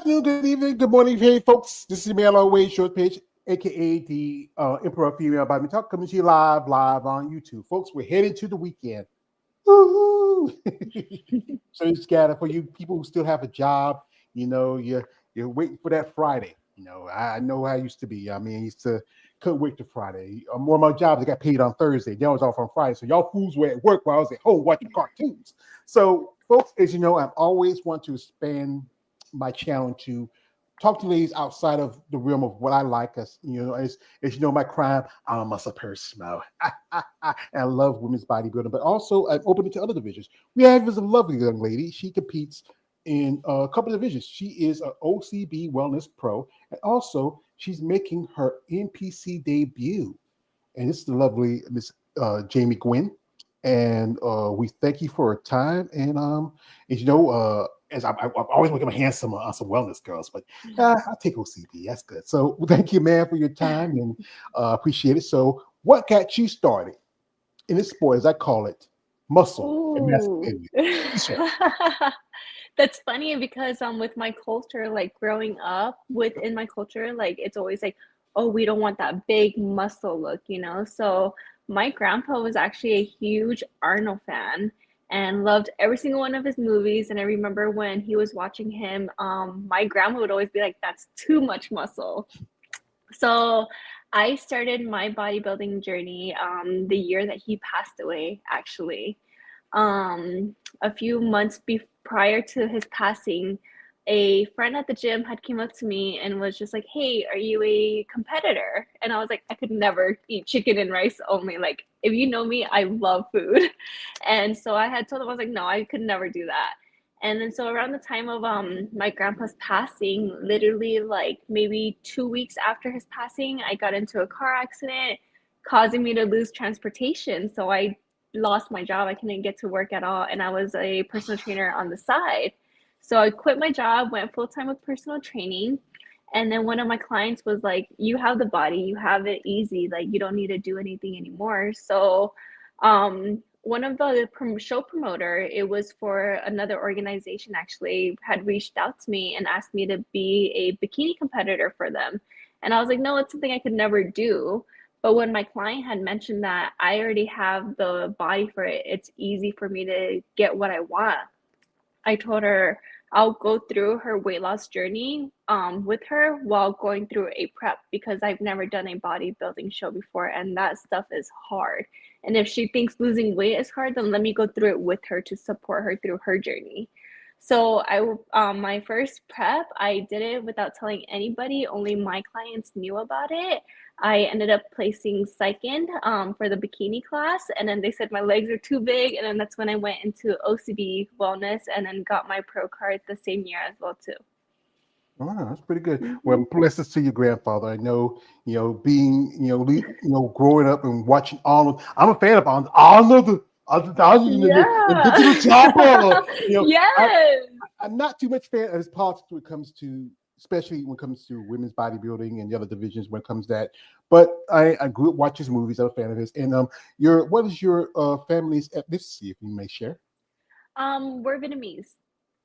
afternoon, good evening, good morning, hey folks. This is me, always short pitch, aka the Emperor Female Body Talk, coming to you live on YouTube. Folks, we're headed to the weekend. Woo-hoo! So you scatter for you people who still have a job, you're waiting for that Friday. I know how I used to be. I mean, I used to couldn't wait to Friday. More of my jobs I got paid on Thursday. Then I was off on Friday. So y'all fools were at work while I was at home watching cartoons. So, folks, as you know, I've always want to expand my channel to talk to ladies outside of the realm of what I like. As you know, my crime, I'm a muscle person. And I love women's bodybuilding, but also I'm open to other divisions. We have this lovely young lady. She competes in a couple of divisions. She is an OCB Wellness Pro, and also she's making her NPC debut. And this is the lovely Miss Jamie Nguyen. And we thank you for her time. And as you know, as I'm always looking handsome on some wellness girls, but I'll take OCB. That's good. So thank you, man, for your time and appreciate it. So, what got you started in this sport, as I call it, muscle and Ooh. masculinity? Yes, sir. That's funny because with my culture, like growing up within my culture, like it's always like, oh, we don't want that big muscle look, you know? So my grandpa was actually a huge Arnold fan and loved every single one of his movies. And I remember when he was watching him, my grandma would always be like, that's too much muscle. So I started my bodybuilding journey the year that he passed away, actually. A few months prior to his passing, a friend at the gym had came up to me and was just like, "Hey, are you a competitor?" And I was like, I could never eat chicken and rice only. Like, if you know me, I love food. And so I had told him, I was like, no, I could never do that. And then so around the time of my grandpa's passing, literally like maybe 2 weeks after his passing, I got into a car accident, causing me to lose transportation. So I lost my job. I couldn't get to work at all. And I was a personal trainer on the side. So I quit my job, went full time with personal training. And then one of my clients was like, "You have the body, you have it easy. Like, you don't need to do anything anymore." So, one of the show promoter, it was for another organization actually, had reached out to me and asked me to be a bikini competitor for them. And I was like, no, it's something I could never do. But when my client had mentioned that I already have the body for it, it's easy for me to get what I want. I told her I'll go through her weight loss journey with her while going through a prep because I've never done a bodybuilding show before and that stuff is hard. And if she thinks losing weight is hard, then let me go through it with her to support her through her journey. So my first prep, I did it without telling anybody. Only my clients knew about it. I ended up placing second for the bikini class, and then they said my legs are too big, and then that's when I went into OCB wellness, and then got my pro card the same year as well too. Oh, that's pretty good. Hmm. Well, blessings to your grandfather. I know, being, growing up and watching Arnold. I'm a fan of Arnold. Arnold and Yeah. Digital Chopper. I, Yes. I'm not too much fan of his politics when it comes to, especially when it comes to women's bodybuilding and the other divisions when it comes to that. But I grew up watching his movies. I'm a fan of his. And what is your family's ethnicity, if you may share? We're Vietnamese.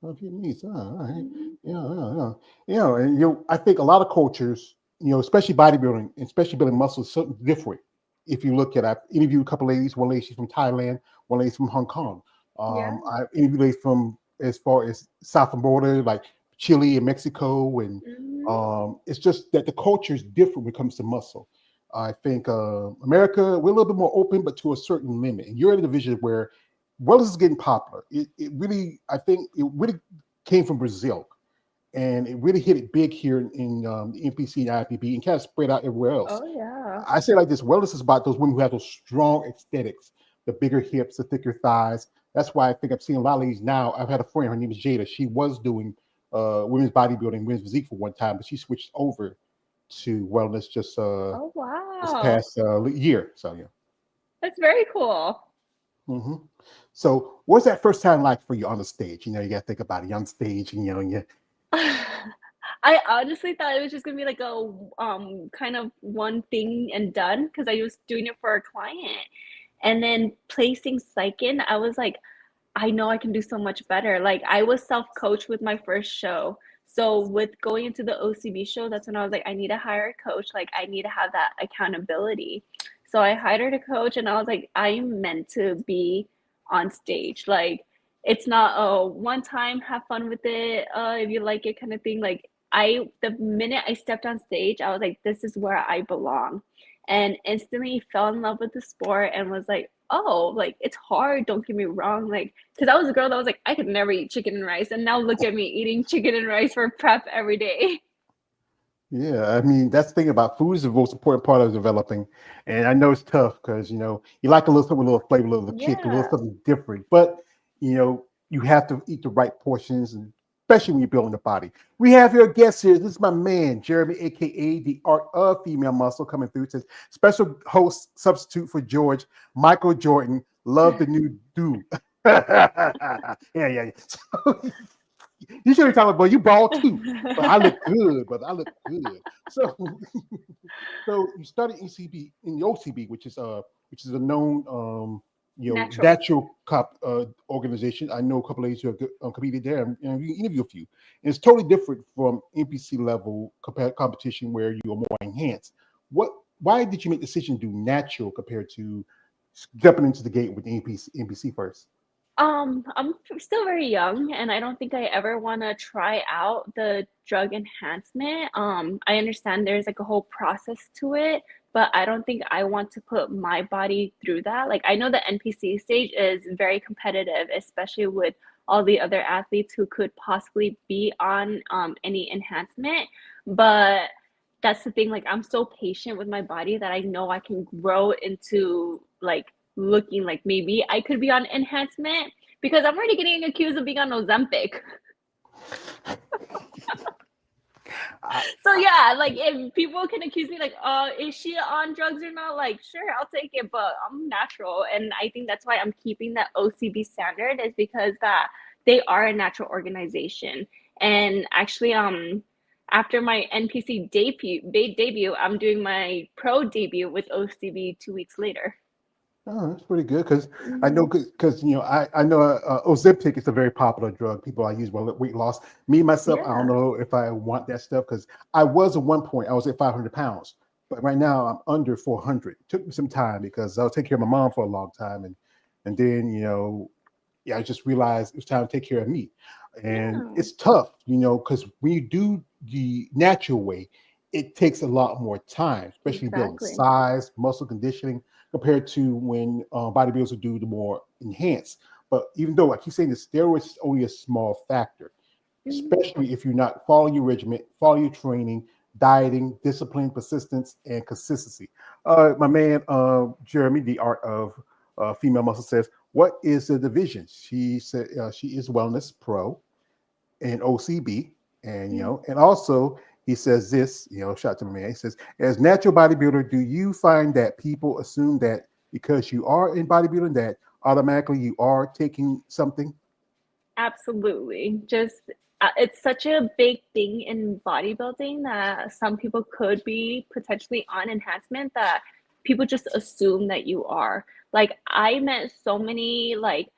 Oh, Vietnamese. Oh, all right. Mhm. And I think a lot of cultures, especially bodybuilding, especially building muscle, is something different. If you look at, I've interviewed a couple ladies. One lady she's from Thailand. One lady's from Hong Kong. Yeah. I interviewed ladies from as far as south of border, like Chile and Mexico, and Hmm. it's just that the culture is different when it comes to muscle. I think America, we're a little bit more open, but to a certain limit. And you're in a division where wellness is getting popular. It really, I think, it really came from Brazil, and it really hit it big here in the NPC and IPB, and kind of spread out everywhere else. Oh yeah. I say like this: wellness is about those women who have those strong aesthetics, the bigger hips, the thicker thighs. That's why I think I've seen a lot of ladies now. I've had a friend, her name is Jada. She was doing women's bodybuilding, women's physique for one time, but she switched over to wellness just Oh this wow. past year. So yeah. That's very cool. hmm So, what's that first time like for you on the stage? You got to think about it on stage, and you. I honestly thought it was just gonna be like a kind of one thing and done because I was doing it for a client. And then placing second, I was like, I know I can do so much better. Like I was self-coached with my first show. So with going into the OCB show, that's when I was like, I need to hire a coach. Like I need to have that accountability. So I hired a coach and I was like, I'm meant to be on stage. Like it's not a one time, have fun with it, if you like it kind of thing. Like the minute I stepped on stage, I was like, this is where I belong. And instantly fell in love with the sport and was like, oh, like it's hard, don't get me wrong. Like, because I was a girl that was like, I could never eat chicken and rice. And now look at me eating chicken and rice for prep every day. Yeah, I mean that's the thing about food is the most important part of developing, and I know it's tough because you like a little something, a little flavor, a little kick, a little Yeah. something different, but you have to eat the right portions, and especially when you're building the body. We have your guest here. This is my man Jeremy, aka the Art of Female Muscle, coming through. It says special host substitute for George Michael Jordan. Love the new dude. Yeah. So, you should be talking about you bald too, but I look good, brother. I look good. So, so you started ECB in the OCB, which is a known Natural. natural cop organization. I know a couple of ladies who have competed there, and you interview a few. And it's totally different from NPC level competition where you are more enhanced. What? Why did you make the decision to do natural compared to jumping into the gate with NPC first? I'm still very young, and I don't think I ever want to try out the drug enhancement. I understand there's like a whole process to it, but I don't think I want to put my body through that. Like, I know the NPC stage is very competitive, especially with all the other athletes who could possibly be on any enhancement. But that's the thing, like, I'm so patient with my body that I know I can grow into like looking like maybe I could be on enhancement because I'm already getting accused of being on Ozempic. I, So yeah, like if people can accuse me like, is she on drugs or not? Like, sure, I'll take it, but I'm natural. And I think that's why I'm keeping that OCB standard is because that they are a natural organization. And actually, after my NPC debut, I'm doing my pro debut with OCB 2 weeks later. Oh, that's pretty good because I know Hmm. because I know Ozempic is a very popular drug. People I use well weight loss. Me myself, I don't Yeah. know if I want that stuff because I was at one point I was at 500 pounds, but right now I'm under 400. It took me some time because I was taking care of my mom for a long time, and then yeah, I just realized it was time to take care of me, and Yeah, it's tough, because when you do the natural way, it takes a lot more time, especially building exactly. size, muscle conditioning compared to when bodybuilders would do the more enhanced. But even though I keep saying the steroids is only a small factor, Hmm. especially if you're not following your regimen, follow your training, dieting, discipline, persistence, and consistency. My man Jeremy, the art of female muscle says, "What is the division?" She said she is wellness pro and OCB, and and also he says this, shout out to my man. He says, as natural bodybuilder, do you find that people assume that because you are in bodybuilding that automatically you are taking something? Absolutely. Just it's such a big thing in bodybuilding that some people could be potentially on enhancement that people just assume that you are. Like I met so many like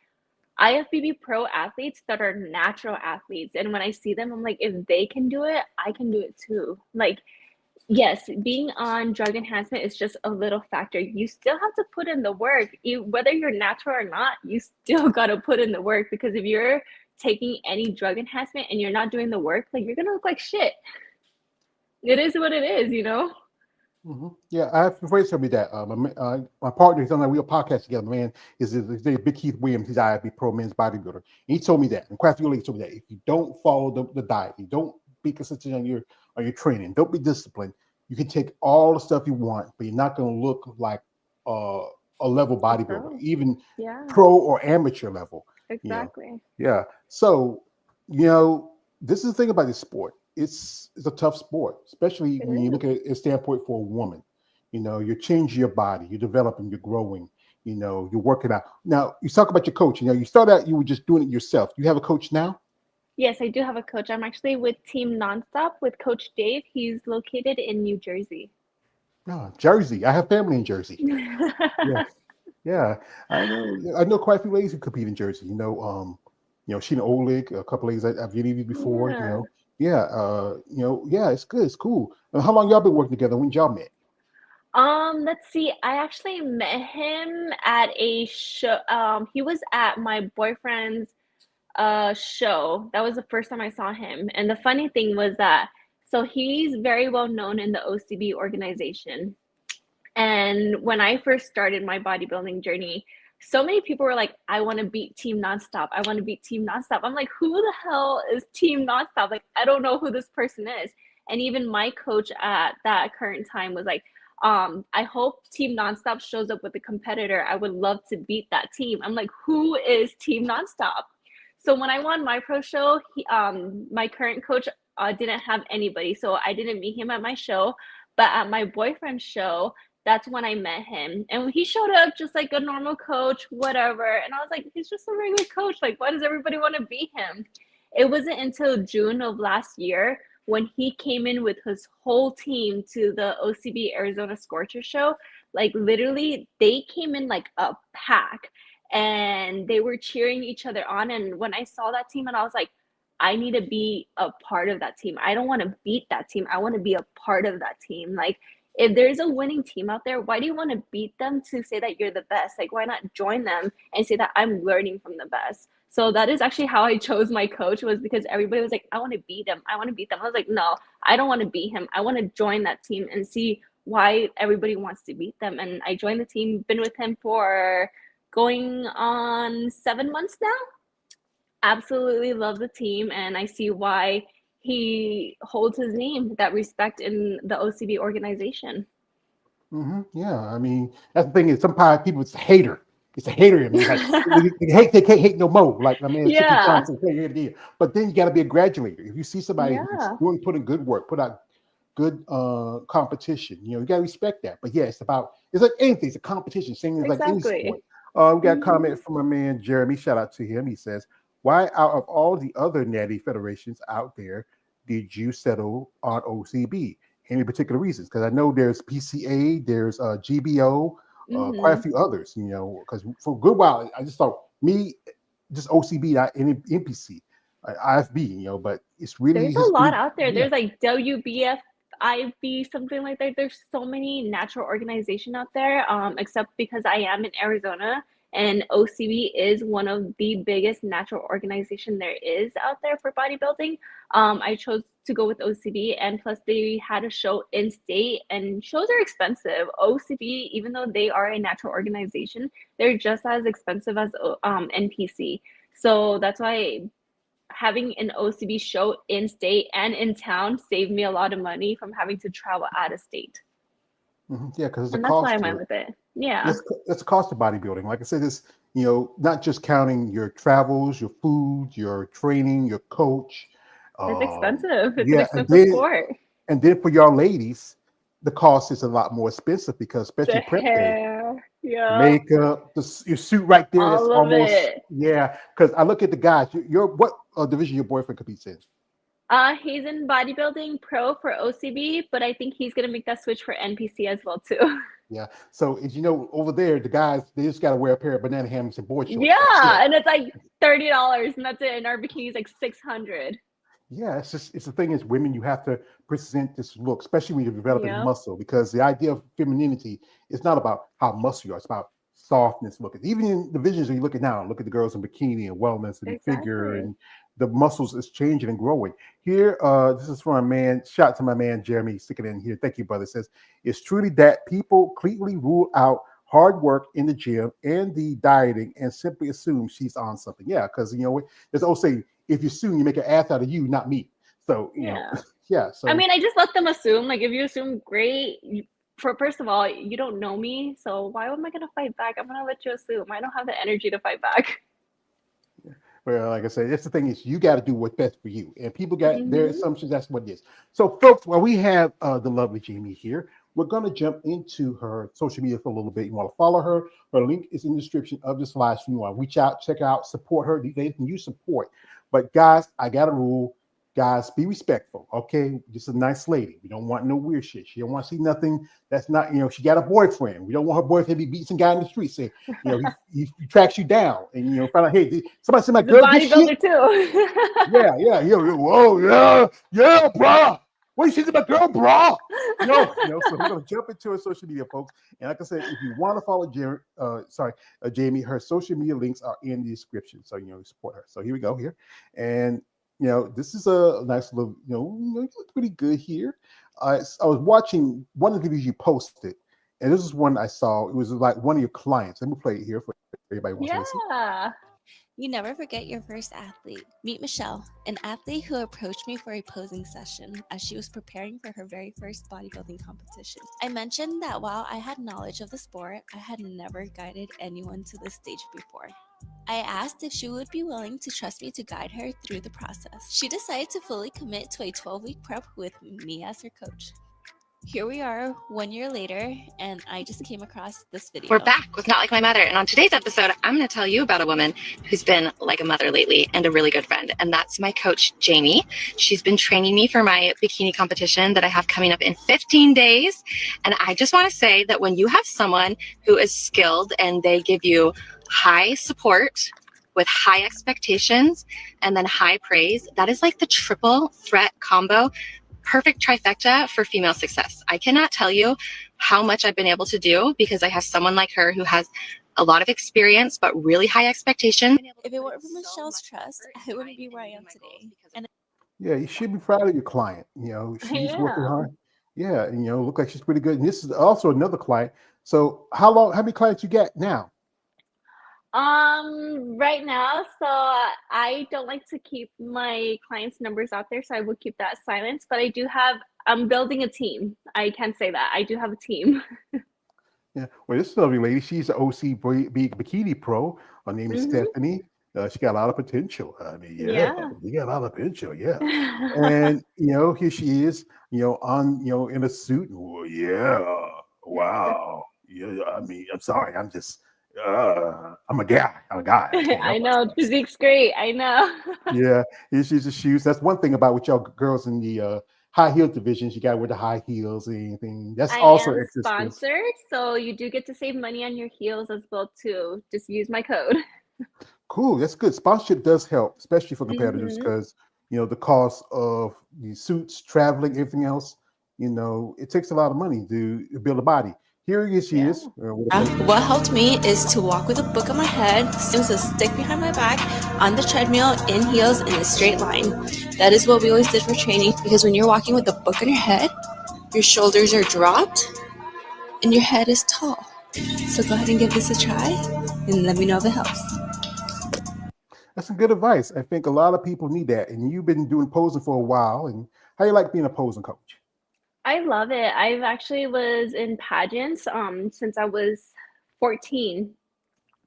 IFBB pro athletes that are natural athletes and when I see them I'm like if they can do it, I can do it too. Like yes, being on drug enhancement is just a little factor. You still have to put in the work. Whether you're natural or not, you still got to put in the work because if you're taking any drug enhancement and you're not doing the work, like you're going to look like shit. It is what it is, you know? Yeah, I have friends tell me that. My partner, he's on that we a podcast together. Man, is Big Keith Williams. He's IFB Pro Men's Bodybuilder. And he told me that, and quite a few ladies told me that if you don't follow the diet, you don't be consistent on your training, don't be disciplined, you can take all the stuff you want, but you're not going to look like uh, a level A bodybuilder, pro. even Yeah, pro or amateur level. You know, exactly. yeah. So this is the thing about this sport. It's a tough sport, especially It when you look is. at it a standpoint for a woman. You're changing your body, you're developing, you're growing, you're working out. Now, you talk about your coach. You start out, you were just doing it yourself. You have a coach now? Yes, I do have a coach. I'm actually with Team Nonstop with Coach Dave. He's located in New Jersey. Oh, Jersey. I have family in Jersey. Yeah. Yeah. I know quite a few ladies who compete in Jersey. Sheena Oleg, a couple ladies I've interviewed before, Yeah. Yeah, yeah, it's good. It's cool. How long y'all been working together? When y'all met? Let's see. I actually met him at a show. He was at my boyfriend's show. That was the first time I saw him. And the funny thing was that so he's very well known in the OCB organization. And when I first started my bodybuilding journey, so many people were like, I want to beat Team Nonstop. I want to beat Team Nonstop. I'm like, who the hell is Team Nonstop? Like, I don't know who this person is. And even my coach at that current time was like, I hope Team Nonstop shows up with a competitor. I would love to beat that team. I'm like, who is Team Nonstop? So when I won my pro show, my current coach didn't have anybody. So I didn't meet him at my show. But at my boyfriend's show, that's when I met him. And he showed up just like a normal coach, whatever. And I was like, he's just a regular coach. Like, why does everybody want to beat him? It wasn't until June of last year when he came in with his whole team to the OCB Arizona Scorcher show. Like, literally, they came in like a pack and they were cheering each other on. And when I saw that team, and I was like, I need to be a part of that team. I don't want to beat that team. I want to be a part of that team. Like, if there's a winning team out there, why do you want to beat them to say that you're the best? Like, why not join them and say that I'm learning from the best? So that is actually how I chose my coach, was because everybody was like, I want to beat him. I want to beat them. I was like, no, I don't want to beat him. I want to join that team and see why everybody wants to beat them. And I joined the team, been with him for going on 7 months now. Absolutely love the team, and I see why he holds his name, that respect in the OCB organization. Yeah, I mean, that's the thing is sometimes people it's a hater. It's a hater. I mean, it's like they hate, they can't hate no more. Like my man Sicky Yeah, Johnson said here today. But then you got to be a graduator. If you see somebody who's yeah, put in good work, put out good competition, you got to respect that. But yeah, it's like anything. It's a competition. Same as like any sport. exactly. We got a Hmm. comment from my man Jeremy. Shout out to him. He says, "Why out of all the other natty federations out there did you settle on OCB? Any particular reasons? Because I know there's PCA, there's GBO, quite a Hmm. few others. Because for a good while I just thought me just OCB, not NPC, IFB. But it's really There's a just lot really out there. yeah. There's like WBF, IB, something like that. There's so many natural organization out there. Except because I am in Arizona, and OCB is one of the biggest natural organization there is out there for bodybuilding. I chose to go with OCB, and plus they had a show in state, and shows are expensive. OCB, even though they are a natural organization, they're just as expensive as NPC. So that's why having an OCB show in state and in town saved me a lot of money from having to travel out of state. Yeah, because it's a And that's why I cost to went it. with it. Yeah, It's a cost of bodybuilding. Like I said, this not just counting your travels, your food, your training, your coach. it's Um, expensive. It's an yeah, expensive sport. and then for y'all ladies, the cost is a lot more expensive because especially The prep day, hair, the yeah, makeup, your suit right there. That's all of almost it. yeah. Because I look at the guys. Your what division your boyfriend competes in? He's in bodybuilding pro for OCB, but I think he's gonna make that switch for NPC as well too. Yeah. So as you know, over there, the guys they just got to wear a pair of banana hammocks and board shorts. That's it. Yeah, and it's like $30, and that's it. And our bikini's like 600. Yeah, it's the thing is women you have to present this look, especially when you're developing Yep, muscle, because the idea of femininity is not about how muscle you are, it's about softness looking. Even in the visions that you look at now, look at the girls in bikini and wellness and figure exactly. and the muscles is changing and growing. Here, this is from a man, shout out to my man Jeremy, stick it in here. Thank you, brother. It says it's truly that people completely rule out hard work in the gym and the dieting and simply assume she's on something. Yeah, because there's also say if you assume you make an ass out of you, not me. So Yeah. yeah. I So mean, I just let them assume. Like, if you assume, great. For first of all, you don't know me, so why am I gonna fight back? I'm gonna let you assume. I don't have the energy to fight back. well, like I said, that's the thing is you got to do what's best for you, and people got their Hmm. assumptions. That's what it is. So, folks, while we have the lovely Jamie here, we're going to jump into her social media for a little bit. You want to follow her? Her link is in the description of this live stream. You want to reach out, check out, support her. They can use support. But guys, I got a rule. guys, be respectful, okay? Just a nice lady. We don't want no weird shit. She don't want to see nothing that's not, she got a boyfriend. We don't want her boyfriend to be beating some guy in the street. Say, he tracks you down and find out, hey, somebody said my He's a girl this shit. bodybuilder too. Yeah. Whoa, yeah, bro. What you see to my girl, bro? So we're gonna jump into her social media, folks. And like I said, if you want to follow Jamie, her social media links are in the description. So support her. So here we go here, and this is a nice little. You look pretty good here. I was watching one of the videos you posted, and this is one I saw. It was like one of your clients. Let me play it here for everybody who wants to listen. Yeah. You never forget your first athlete. Meet Michelle, an athlete who approached me for a posing session as she was preparing for her very first bodybuilding competition. I mentioned that while I had knowledge of the sport, I had never guided anyone to this stage before. I asked if she would be willing to trust me to guide her through the process. She decided to fully commit to a 12-week prep with me as her coach. Here we are 1 year later, and I just came across this video. We're back with Not Like My Mother, and on today's episode, I'm going to tell you about a woman who's been like a mother lately and a really good friend, and that's my coach, Jamie. She's been training me for my bikini competition that I have coming up in 15 days, and I just want to say that when you have someone who is skilled and they give you high support with high expectations and then high praise, that is like the triple threat combo. Perfect trifecta for female success. I cannot tell you how much I've been able to do because I have someone like her who has a lot of experience but really high expectations. If it weren't for Michelle's trust, I wouldn't be where I am today. And Yeah, you should be proud of your client. She's working hard. Yeah, and look like she's pretty good. And this is also another client. So how many clients you got now? Right now, so I don't like to keep my clients' numbers out there, so I will keep that silent. But I'm building a team. I can say that. I do have a team. Yeah. Well, this lovely lady, she's an OC bikini pro. Her name is Stephanie. She got a lot of potential. I mean, Yeah. you got a lot of potential, yeah. And here she is, in a suit. Oh, yeah, wow. Yeah, I mean, I'm sorry, I'm just, I'm a guy. I can't I help know, myself. physique's great. I know. Yeah, here she's the shoes. That's one thing about with y'all girls in the high heel divisions. You got to wear the high heels and anything. That's I also am extra skills. sponsored, so you do get to save money on your heels as well too. Just use my code. Cool, that's good. Sponsorship does help, especially for competitors, because the cost of the suits, traveling, everything else. It takes a lot of money to build a body. Here she is. what helped me is to walk with a book on my head, with a stick behind my back, on the treadmill, in heels, in a straight line. That is what we always did for training, because when you're walking with a book on your head, your shoulders are dropped and your head is tall. So go ahead and give this a try and let me know if it helps. That's some good advice. I think a lot of people need that. And you've been doing posing for a while. And how you like being a posing coach? I love it. I've actually was in pageants since I was 14.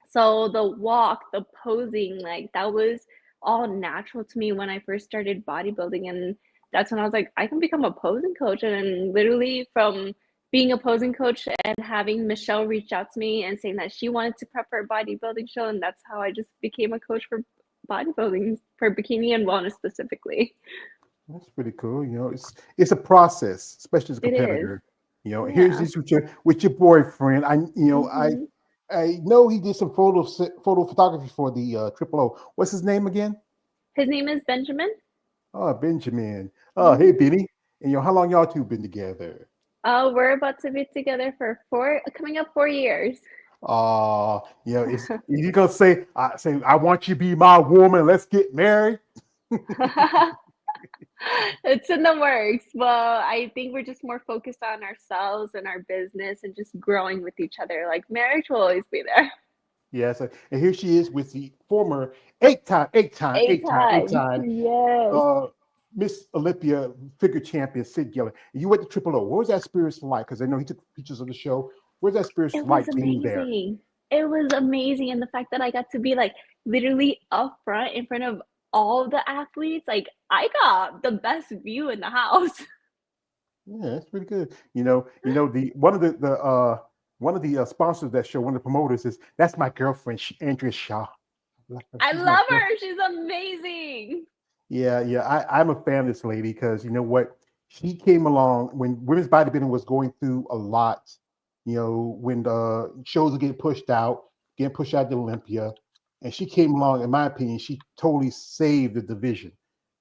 So the walk, the posing, like that was all natural to me when I first started bodybuilding. And that's when I was like, I can become a posing coach. And then literally from being a posing coach and having Michelle reach out to me and saying that she wanted to prep for a bodybuilding show. And that's how I just became a coach for bodybuilding, for bikini and wellness specifically. That's pretty cool. It's a process, especially as a It is. competitor. Yeah. Here's this with your boyfriend. I know he did some photo photography for the Triple O. What's his name again? His name is Benjamin. Oh, Benjamin. Oh, hey, Benny. And how long y'all two been together? We're about to be together for coming up 4 years. Is he gonna say, I want you to be my woman, let's get married? It's in the works. Well, I think we're just more focused on ourselves and our business and just growing with each other. Like marriage will always be there. Yes, and here she is with the former eight-time Yes. Miss Olympia figure champion, Sid Giller. And you went to Triple O. What was that experience like? Because I know he took pictures of the show. What was that experience It like was being there? amazing. It was amazing. And the fact that I got to be like literally up front in front of all the athletes, like I got the best view in the house. Yeah, that's pretty good. The one of the sponsors of that show, one of the promoters that's my girlfriend, Andrea Shaw. I She's my love girl. her. She's amazing. Yeah. I'm a fan of this lady because you know what? She came along when women's bodybuilding was going through a lot. You know, when the shows were getting pushed out to Olympia, and she came along. In my opinion, she totally saved the division.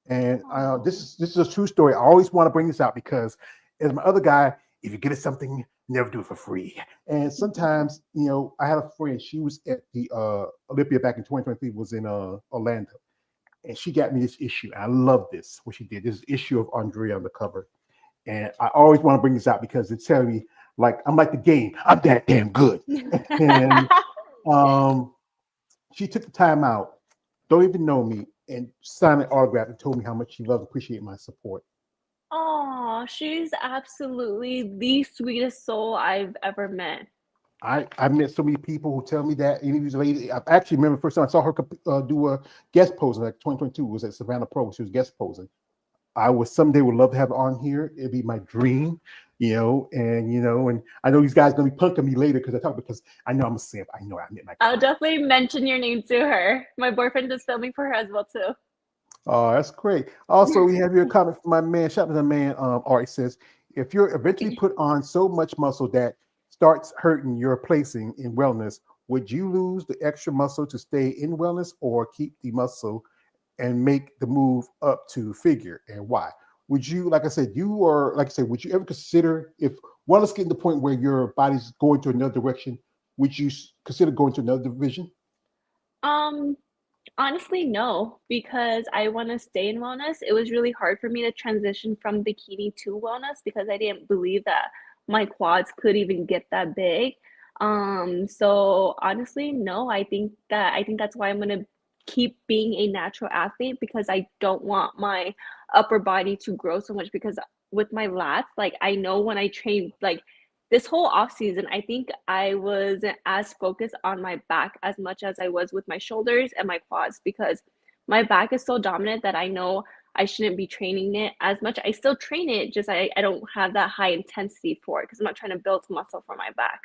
And Oh. this is a true story. I always want to bring this out because, as my other guy, if you get it something, never do it for free. And sometimes, you know, I had a friend. She was at the Olympia back in 2023. Was in Orlando, and she got me this issue. I love this, what she did. This issue of Andrea on the cover. And I always want to bring this out because it's telling me, like, I'm like the game. I'm that damn good. And um, she took the time out, don't even know me, and signed an autograph and told me how much she loves and appreciate my support. Oh, she's absolutely the sweetest soul I've ever met. I met so many people who tell me that. Any of these ladies, I actually remember the first time I saw her do a guest posing, like 2022, was at Savannah Pro. She was guest posing. I would someday would love to have it on here. It'd be my dream, and I know these guys gonna be punking me later because I know I'm a simp. I know I met my I'll client. definitely mention your name to her. My boyfriend is filming for her as well too. Oh, that's great. Also, we have here a comment from my man. Shout out to the man. Art says, if you're eventually put on so much muscle that starts hurting your placing in wellness, would you lose the extra muscle to stay in wellness or keep the muscle and make the move up to figure, and why? Would you, like I said, would you ever consider if wellness getting to the point where your body's going to another direction, would you consider going to another division? Um, Honestly, no, because I want to stay in wellness. It was really hard for me to transition from bikini to wellness because I didn't believe that my quads could even get that big. So honestly, no, I think that's why I'm gonna keep being a natural athlete because I don't want my upper body to grow so much because with my lats, like I know when I train like this whole off season, I think I wasn't as focused on my back as much as I was with my shoulders and my quads because my back is so dominant that I know I shouldn't be training it as much. I still train it, just I don't have that high intensity for it because I'm not trying to build muscle for my back.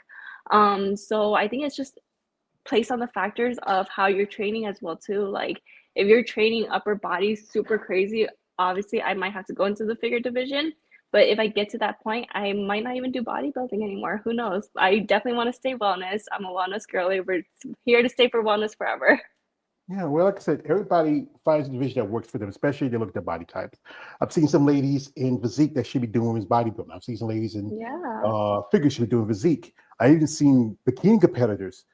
So I think it's just placed on the factors of how you're training as well too. Like if you're training upper body super crazy, obviously I might have to go into the figure division. But if I get to that point, I might not even do bodybuilding anymore. Who knows? I definitely want to stay wellness. I'm a wellness girly. We're here to stay for wellness forever. Yeah, well, like I said, everybody finds a division that works for them, especially if they look at their body types. I've seen some ladies in physique that should be doing women's bodybuilding. I've seen some ladies in Yeah, figure should be doing physique. I even seen bikini competitors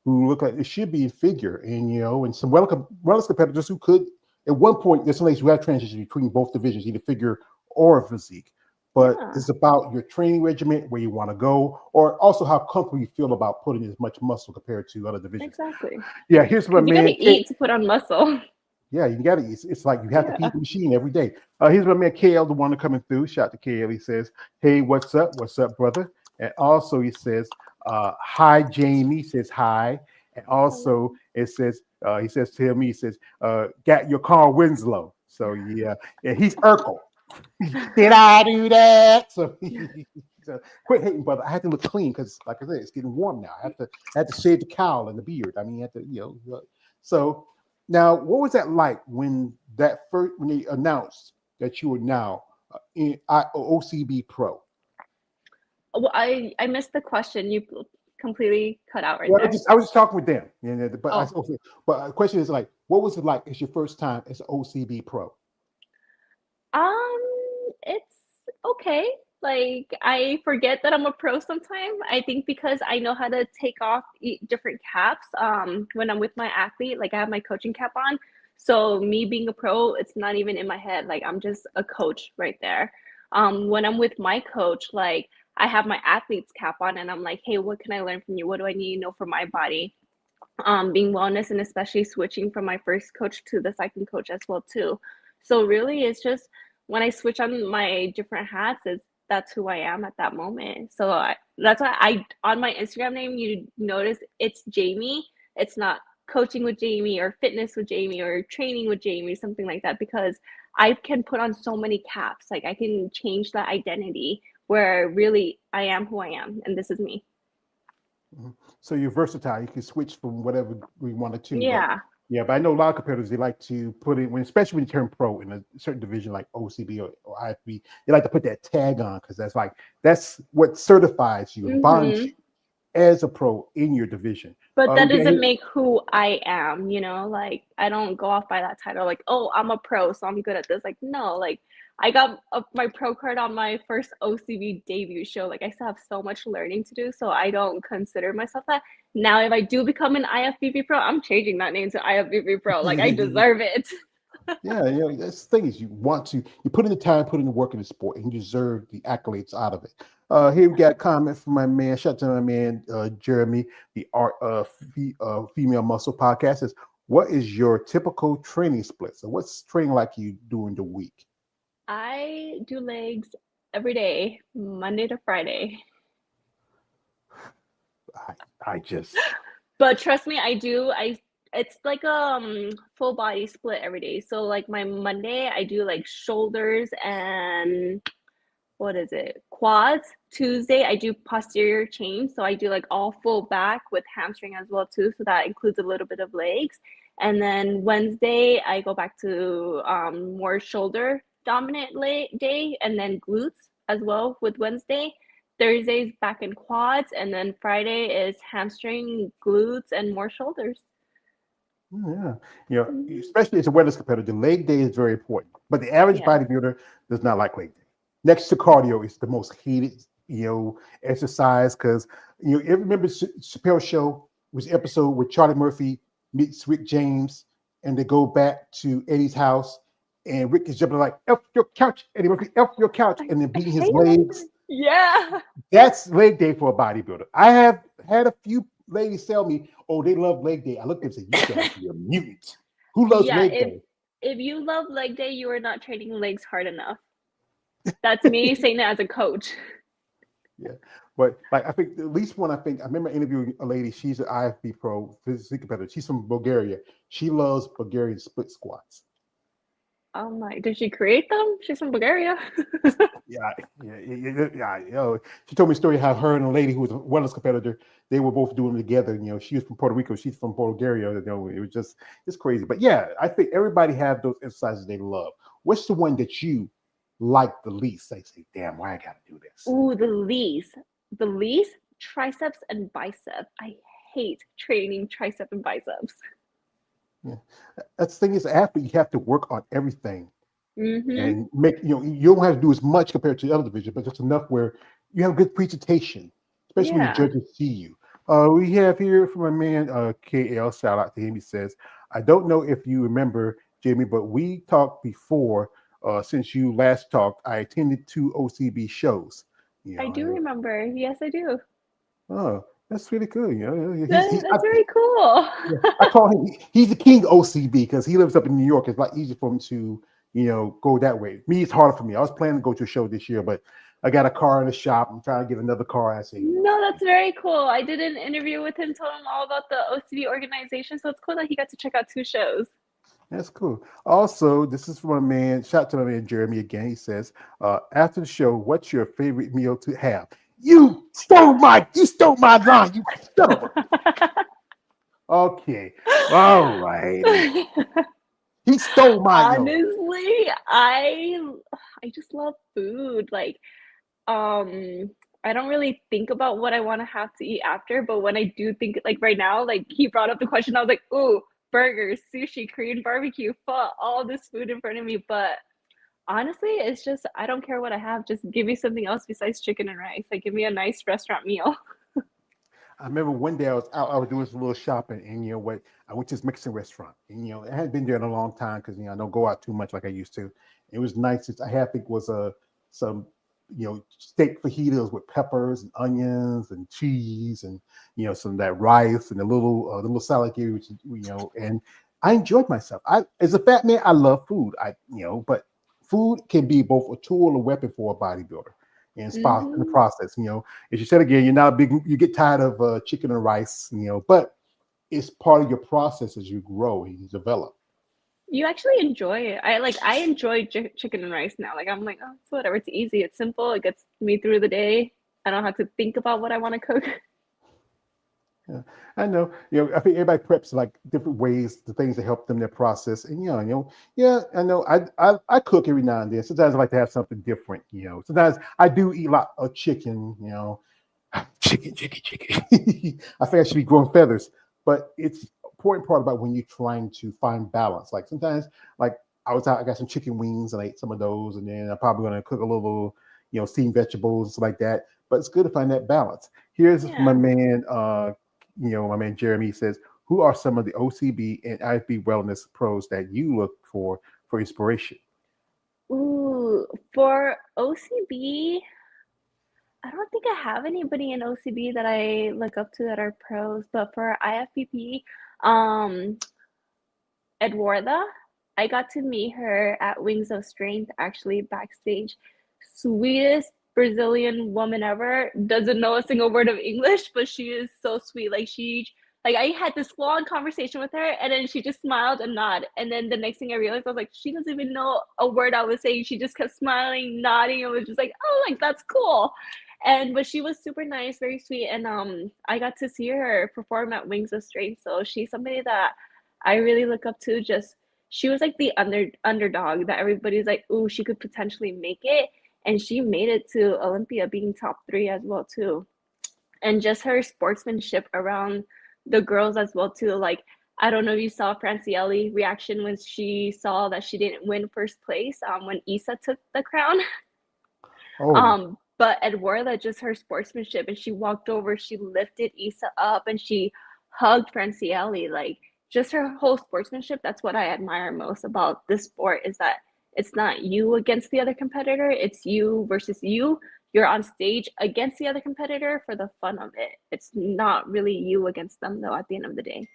who look like they should be in figure, and some wellness competitors who could. At one point, there's some ladies who have transitioned between both divisions, either figure or physique. But yeah, it's about your training regimen, where you want to go, or also how comfortable you feel about putting as much muscle compared to other divisions. exactly. Yeah, here's my Because you got to man. eat to put on muscle. Yeah, you got to. It's like you have to Yeah. feed the machine every day. Here's my man KL, the one coming through. Shout out to KL. He says, "Hey, what's up? What's up, brother?" And also he says, "Hi, Jamie." He says hi, and also Hello. he says to him, he says, "Got your Carl Winslow." So yeah, he's Urkel. Did I do that? So, so quit hating, brother. I had to look clean because, like I said, it's getting warm now. I had to shave the cowl and the beard. I mean, I had to, So now, what was that like when they announced that you were now in OCB Pro? Well, I missed the question. You completely cut out right Well, there. I was just talking with them, but Oh, the question is like, what was it like? It's your first time as an OCB Pro. um, it's okay. Like I forget that I'm a pro sometimes. I think because I know how to take off different caps. When I'm with my athlete, like I have my coaching cap on. So me being a pro, it's not even in my head. Like I'm just a coach right there. When I'm with my coach, like I have my athlete's cap on, and I'm like, hey, what can I learn from you? What do I need to know for my body? Being wellness and especially switching from my first coach to the second coach as well too. So really it's just when I switch on my different hats, it's that's who I am at that moment. So that's why I on my Instagram name you notice it's Jamie. It's not coaching with Jamie or fitness with Jamie or training with Jamie, something like that, because I can put on so many caps. Like I can change that identity where really I am who I am and this is me. Mhm. So you're versatile. You can switch from whatever we wanted to, but Yeah. Yeah, but I know a lot of competitors, they like to put it when, especially when you turn pro in a certain division like OCB or IFB, they like to put that tag on because that's what certifies you and bonds Hmm. you as a pro in your division. But We that got doesn't here. make who I am, like I don't go off by that title, like, oh, I'm a pro, so I'm good at this. Like, no, like I got my pro card on my first OCB debut show. Like, I still have so much learning to do, so I don't consider myself that. Now, if I do become an IFBB pro, I'm changing that name to IFBB pro. Like, I deserve it. Yeah, that's the thing is you put in the time, put in the work in the sport, and you deserve the accolades out of it. Here we got a comment from my man. Shout out to my man Jeremy, the Art of Female Muscle podcast. Says, what is your typical training split? So, what's training like you during the week? I do legs every day, Monday to Friday. I just But trust me, I do. It's like full body split every day. So like my Monday, I do like shoulders and what is it? Quads. Tuesday, I do posterior chain. So I do like all full back with hamstring as well too. So that includes a little bit of legs. And then Wednesday, I go back to more shoulder dominant day, and then glutes as well with Wednesday. Thursday's back and quads, and then Friday is hamstring, glutes, and more shoulders. yeah, Mhm. especially as a wellness competitor, leg day is very important. But the average Yes. bodybuilder does not like leg day. Next to cardio is the most hated, exercise because you remember Chappelle's show was the episode where Charlie Murphy meets Rick James and they go back to Eddie's house and Rick is jumping like F your couch, Eddie Murphy, F your couch, I and then beating his hate legs. it. Yeah. That's leg day for a bodybuilder. I have had a few ladies tell me, "Oh, they love leg day." I looked at them and said, "You got to be a mutant. Who loves Yeah, leg day?" if you love leg day, you are not training legs hard enough. That's me saying that as a coach. Yeah, but like I think at least one. I remember interviewing a lady. She's an IFB pro physique competitor. She's from Bulgaria. She loves Bulgarian split squats. Oh my, did she create them? She's from Bulgaria. Yeah, yeah. She told me a story how her and a lady who was a wellness competitor, they were both doing them together. She was from Puerto Rico, she's from Bulgaria. It was just it's crazy. But yeah, I think everybody have those exercises they love. What's the one that you like the least? They say, "Damn, why I got to do this?" Ooh, the least, triceps and bicep. I hate training tricep and biceps. Yeah. That's the thing is, athlete, you have to work on everything Mm-hmm. and make you don't have to do as much compared to the other division, but just enough where you have a good presentation, especially when the Yeah. judges see you. We have here from a man, KL. Shout out to him. He says, "I don't know if you remember, Jamie, but we talked before. Since you last talked, I attended 2 OCB shows. You I know, do remember. Yes, I do. oh, that's really cool. That's very cool. Yeah, I call him. He's the king of OCB because he lives up in New York. It's a lot easier for him to, go that way. Me, it's harder for me. I was planning to go to a show this year, but I got a car in the shop. I'm trying to get another car. I say, No, that's very cool. I did an interview with him, told him all about the OCD organization. So it's cool that he got to check out 2 shows. that's cool. Also, this is from a man. Shout out to my man Jeremy again. He says, after the show, what's your favorite meal to have? You stole my line. You son of a. Okay, all righty. He stole mine. Honestly, I just love food. Like, I don't really think about what I want to have to eat after, but when I do think, like right now, like he brought up the question, I was like, ooh, burgers, sushi, Korean barbecue, pho, all this food in front of me. But honestly, it's just I don't care what I have. Just give me something else besides chicken and rice. Like give me a nice restaurant meal. I remember one day I was out, I was doing some little shopping, and what I went to this Mexican restaurant, and I hadn't been there in a long time because I don't go out too much like I used to. It was nice. I had, I think, was some steak fajitas with peppers and onions and cheese and some of that rice and the little salad gave which and I enjoyed myself. I as a fat man, I love food. But food can be both a tool and a weapon for a bodybuilder and spot in the Hmm. process. As you said again, you're not a big. You get tired of chicken and rice. But it's part of your process as you grow and you develop. You actually enjoy it. I enjoy chicken and rice now. Like I'm like, oh, it's whatever. It's easy. It's simple. It gets me through the day. I don't have to think about what I want to cook. Yeah, I know. I think everybody preps like different ways, the things that help them in their process. And yeah, I know. I cook every now and then. Sometimes I like to have something different. Sometimes I do eat a lot of chicken. Chicken. I think I should be growing feathers, but it's important part about when you're trying to find balance. Like sometimes, like I was out, I got some chicken wings and I ate some of those, and then I'm probably gonna cook a little, steamed vegetables like that. But it's good to find that balance. Here's my Yeah. man, my man Jeremy says, who are some of the OCB and IFB wellness pros that you look for inspiration? Ooh, for OCB, I don't think I have anybody in OCB that I look up to that are pros, but for IFBP, um, Eduarda, I got to meet her at Wings of Strength, actually backstage. Sweetest Brazilian woman ever. Doesn't know a single word of English, but she is so sweet. Like I had this long conversation with her, and then she just smiled and nodded. And then the next thing I realized, I was like, she doesn't even know a word I was saying. She just kept smiling, nodding, and was just like, oh, like that's cool. And but she was super nice, very sweet, and I got to see her perform at Wings of Strength. So she's somebody that I really look up to. Just she was like the underdog that everybody's like, ooh, she could potentially make it, and she made it to Olympia, being top 3 as well too. And just her sportsmanship around the girls as well too. Like I don't know if you saw Francielli reaction when she saw that she didn't win first place when Issa took the crown. Oh, But Eduarda, just her sportsmanship, and she walked over, she lifted Issa up, and she hugged Francielli. Like just her whole sportsmanship. That's what I admire most about this sport is that it's not you against the other competitor. It's you versus you. You're on stage against the other competitor for the fun of it. It's not really you against them though. At the end of the day.